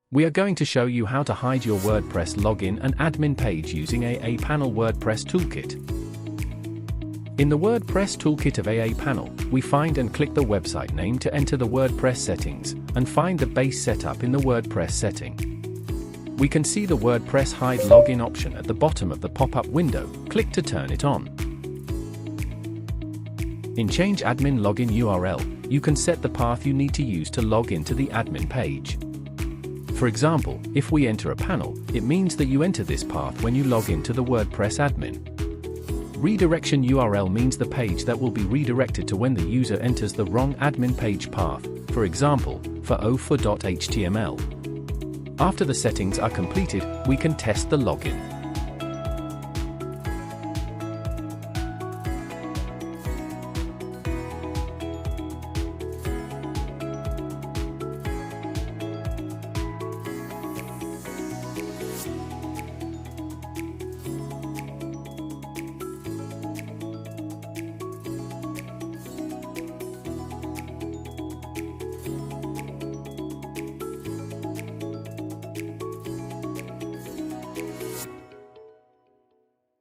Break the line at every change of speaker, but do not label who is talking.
We are going to show you how to hide your WordPress login and admin page using aaPanel WordPress Toolkit. In the WordPress Toolkit of aaPanel, we find and click the website name to enter the WordPress settings, and find the base setup in the WordPress setting. We can see the WordPress Hide Login option at the bottom of the pop-up window. Click to turn it on. In Change Admin Login URL, you can set the path you need to use to log into the admin page. For example, if we enter a panel, it means that you enter this path when you log into the WordPress admin. Redirection URL means the page that will be redirected to when the user enters the wrong admin page path, for example, for o4.html. After the settings are completed, we can test the login.